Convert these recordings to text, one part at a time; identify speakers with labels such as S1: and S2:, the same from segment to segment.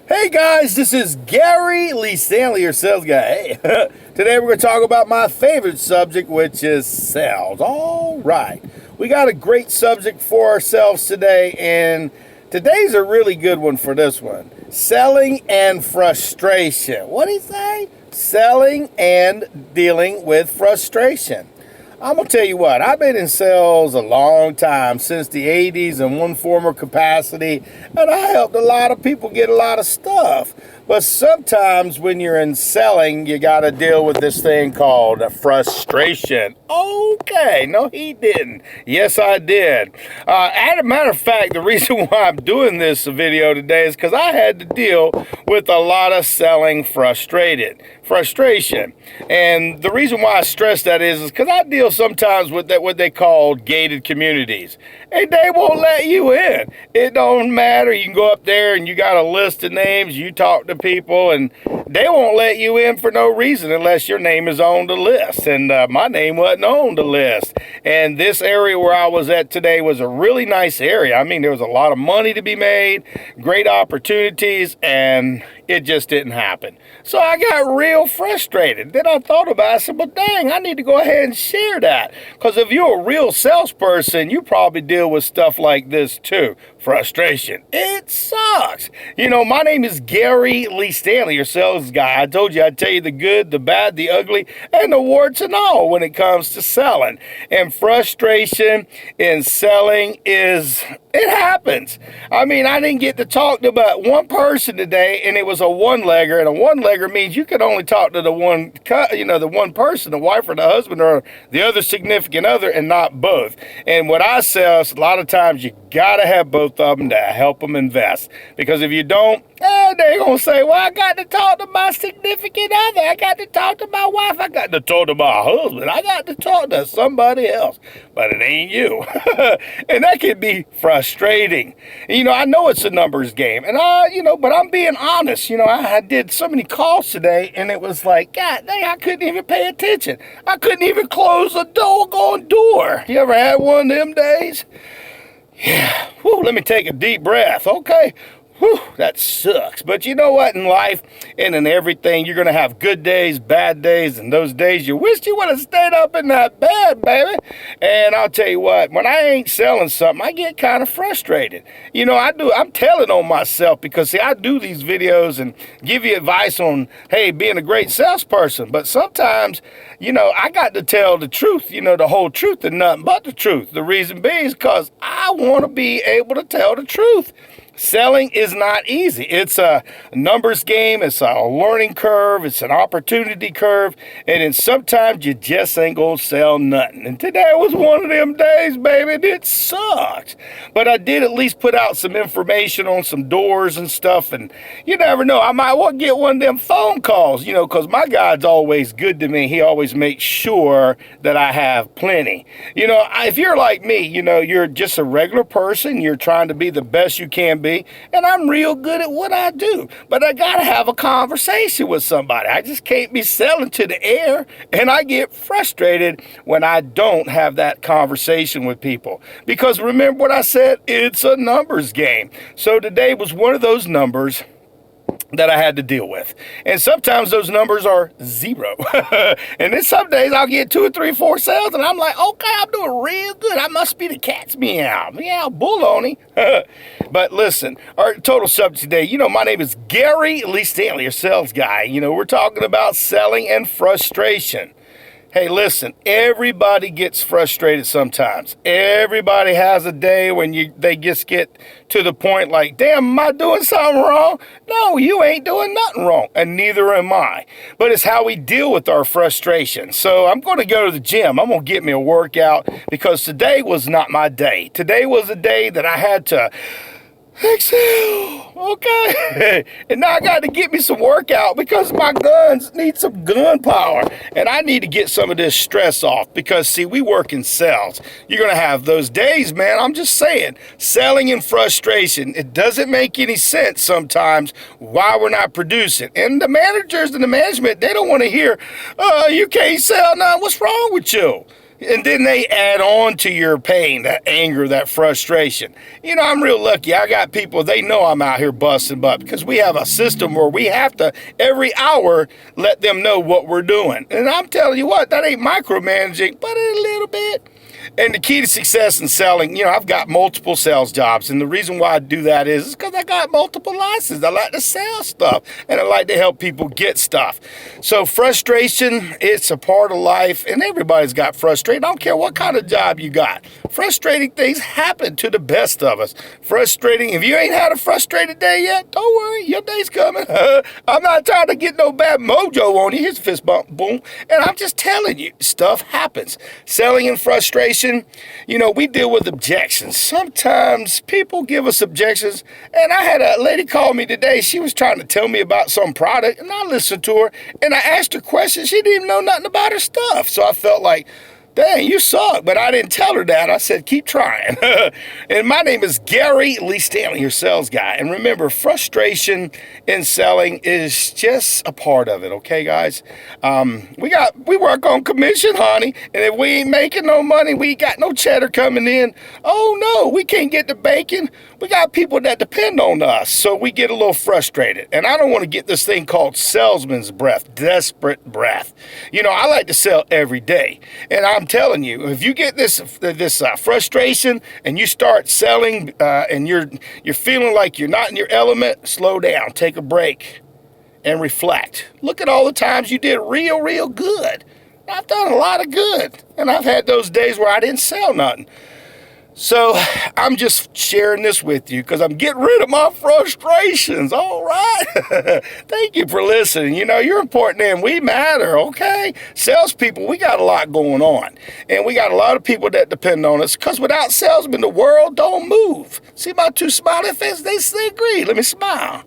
S1: Hey guys, this is Gary Lee Stanley, your sales guy. Hey, today we're going to talk about my favorite subject, which is sales. All right, we got a great subject for ourselves today, and today's a really good one for this one. Selling and frustration. What do you say? Selling and dealing with frustration. I'm going to tell you what, I've been in sales a long time, since the 80s in one form or capacity, and I helped a lot of people get a lot of stuff. But sometimes when you're in selling, you got to deal with this thing called frustration. Okay, no he didn't. Yes, I did. As a matter of fact, the reason why I'm doing this video today is because I had to deal with a lot of selling frustration. And the reason why I stress that is because I deal sometimes with that what they call gated communities. And they won't let you in. It don't matter. You can go up there and you got a list of names, you talk to people, and they won't let you in for no reason unless your name is on the list. And my name wasn't on the list. And this area where I was at today was a really nice area. I mean, there was a lot of money to be made, great opportunities, and it just didn't happen. So I got real frustrated. Then I thought about it. I said, well, dang, I need to go ahead and share that. Because if you're a real salesperson, you probably deal with stuff like this too. Frustration. It sucks. You know, my name is Gary Lee Stanley, your sales guy. I told you I'd tell you the good, the bad, the ugly, and the warts and all when it comes to selling. And frustration in selling it happens. I mean, I didn't get to talk to but one person today, and it was a one-legger, and a one-legger means you can only talk to the one person, the wife or the husband or the other significant other, and not both. And what I sell is a lot of times you gotta have both of them to help them invest, because if you don't, they're gonna say, well, I got to talk to my significant other, I got to talk to my wife, I got to talk to my husband, I got to talk to somebody else, but it ain't you. And that can be frustrating. You know, I know it's a numbers game, and but I'm being honest. You know, I did so many calls today, and it was like, God dang, I couldn't even pay attention. I couldn't even close the doggone door. You ever had one of them days? Yeah. Whew, let me take a deep breath. Okay. Whew, that sucks. But you know what? In life and in everything, you're going to have good days, bad days, and those days you wish you would have stayed up in that bed, baby. And I'll tell you what, when I ain't selling something, I get kind of frustrated. You know, I'm telling on myself because, see, I do these videos and give you advice on, hey, being a great salesperson. But sometimes, you know, I got to tell the truth, you know, the whole truth and nothing but the truth. The reason being is because I want to be able to tell the truth. Selling is not easy. It's a numbers game. It's a learning curve. It's an opportunity curve. And then sometimes you just ain't going to sell nothing. And today was one of them days, baby. And it sucks. But I did at least put out some information on some doors and stuff. And you never know. I might well get one of them phone calls, you know, because my God's always good to me. He always makes sure that I have plenty. You know, if you're like me, you know, you're just a regular person. You're trying to be the best you can be. And I'm real good at what I do, but I gotta have a conversation with somebody. I just can't be selling to the air, and I get frustrated when I don't have that conversation with people, because remember what I said, it's a numbers game. So today was one of those numbers that I had to deal with. And sometimes those numbers are zero. And then some days I'll get 2 or 3 or 4 sales, and I'm like, okay, I'm doing real good. I must be the cat's meow. Meow, baloney. But listen, our total subject today, you know, my name is Gary Lee Stanley, your sales guy. You know, we're talking about selling and frustration. Hey, listen, everybody gets frustrated sometimes. Everybody has a day when they just get to the point like, damn, am I doing something wrong? No, you ain't doing nothing wrong, and neither am I. But it's how we deal with our frustration. So I'm going to go to the gym. I'm going to get me a workout because today was not my day. Today was a day that I had to exhale, okay? And now I got to get me some workout because my guns need some gun power. And I need to get some of this stress off because, see, we work in sales. You're going to have those days, man. I'm just saying, selling and frustration. It doesn't make any sense sometimes why we're not producing. And the managers and the management, they don't want to hear, you can't sell now. What's wrong with you? And then they add on to your pain, that anger, that frustration. You know, I'm real lucky. I got people, they know I'm out here busting butt because we have a system where we have to, every hour, let them know what we're doing. And I'm telling you what, that ain't micromanaging, but a little bit. And the key to success in selling, you know, I've got multiple sales jobs. And the reason why I do that is because I got multiple licenses. I like to sell stuff and I like to help people get stuff. So frustration, it's a part of life, and everybody's got frustration. I don't care what kind of job you got. Frustrating things happen to the best of us. Frustrating, if you ain't had a frustrated day yet, don't worry, your day's coming. I'm not trying to get no bad mojo on you. Here's a fist bump, boom. And I'm just telling you, stuff happens. Selling and frustration, you know, we deal with objections. Sometimes people give us objections, and I had a lady call me today. She was trying to tell me about some product, and I listened to her, and I asked her questions. She didn't even know nothing about her stuff. So I felt like, dang, you suck. But I didn't tell her that. I said, keep trying. And my name is Gary Lee Stanley, your sales guy. And remember, frustration in selling is just a part of it, okay, guys? We work on commission, honey. And if we ain't making no money, we ain't got no cheddar coming in. Oh, no, we can't get the bacon. We got people that depend on us. So we get a little frustrated. And I don't want to get this thing called salesman's breath, desperate breath. You know, I like to sell every day. And I'm telling you, if you get this frustration and you start selling and you're feeling like you're not in your element, slow down, take a break, and reflect. Look at all the times you did real good. I've done a lot of good, and I've had those days where I didn't sell nothing. So I'm just sharing this with you because I'm getting rid of my frustrations. All right. Thank you for listening. You know, you're important and we matter, okay? Salespeople, we got a lot going on. And we got a lot of people that depend on us because without salesmen, the world don't move. See my two smiling faces? They agree. Let me smile.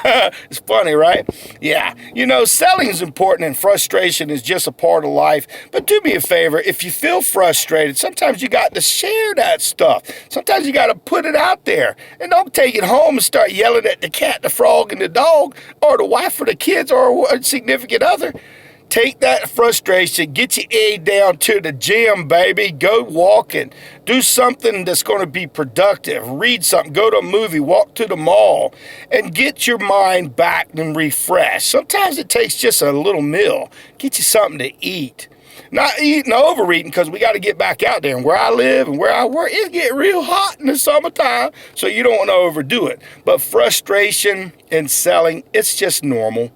S1: It's funny, right? Yeah. You know, selling is important and frustration is just a part of life. But do me a favor, if you feel frustrated, sometimes you got to share that stuff. Sometimes you got to put it out there. And don't take it home and start yelling at the cat, the frog, and the dog, or the wife or the kids or a significant other. Take that frustration, get your A down to the gym, baby. Go walking. Do something that's going to be productive. Read something. Go to a movie. Walk to the mall. And get your mind back and refreshed. Sometimes it takes just a little meal. Get you something to eat. Not eating, overeating, because we got to get back out there. And where I live and where I work, it get real hot in the summertime, so you don't want to overdo it. But frustration in selling, it's just normal.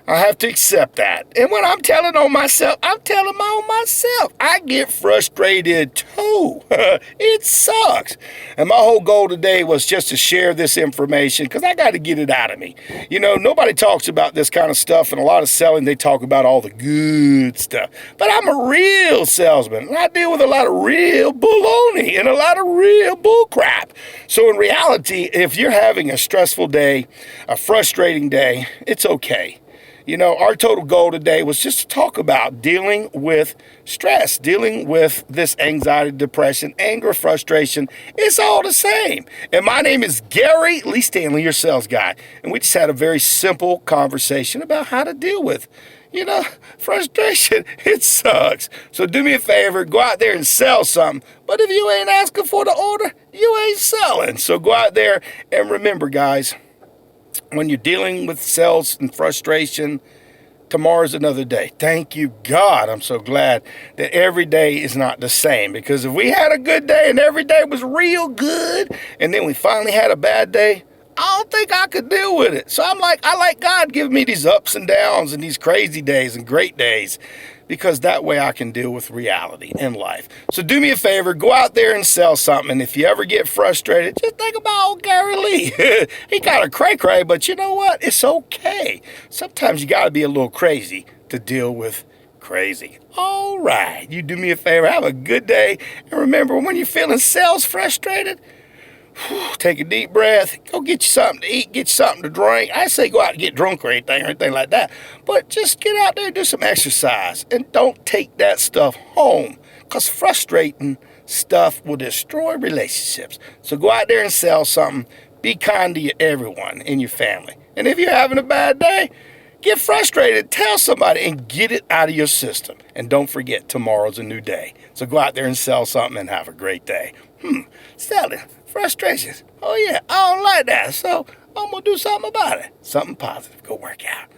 S1: I have to accept that. And when I'm telling on myself, I'm telling on myself. I get frustrated too. It sucks. And my whole goal today was just to share this information because I got to get it out of me. You know, nobody talks about this kind of stuff, and a lot of selling, they talk about all the good stuff. But I'm a real salesman, and I deal with a lot of real baloney and a lot of real bull crap. So in reality, if you're having a stressful day, a frustrating day, it's okay. You know, our total goal today was just to talk about dealing with stress, dealing with this anxiety, depression, anger, frustration. It's all the same. And my name is Gary Lee Stanley, your sales guy. And we just had a very simple conversation about how to deal with, you know, frustration. It sucks. So do me a favor, go out there and sell something. But if you ain't asking for the order, you ain't selling. So go out there and remember, guys, when you're dealing with sales and frustration, tomorrow's another day. Thank you, God. I'm so glad that every day is not the same. Because if we had a good day and every day was real good, and then we finally had a bad day, I don't think I could deal with it. So I like God giving me these ups and downs and these crazy days and great days, because that way I can deal with reality in life. So do me a favor, go out there and sell something. And if you ever get frustrated, just think about old Gary Lee. He got a cray-cray, but you know what? It's okay. Sometimes you got to be a little crazy to deal with crazy. All right, you do me a favor, have a good day. And remember, when you're feeling sales frustrated, take a deep breath, go get you something to eat, get you something to drink. I say go out and get drunk or anything like that. But just get out there and do some exercise. And don't take that stuff home, because frustrating stuff will destroy relationships. So go out there and sell something. Be kind to everyone in your family. And if you're having a bad day, Get frustrated, tell somebody, and get it out of your system. And don't forget, tomorrow's a new day. So go out there and sell something and have a great day. Stanley, frustrations. Oh yeah, I don't like that. So I'm going to do something about it. Something positive. Go work out.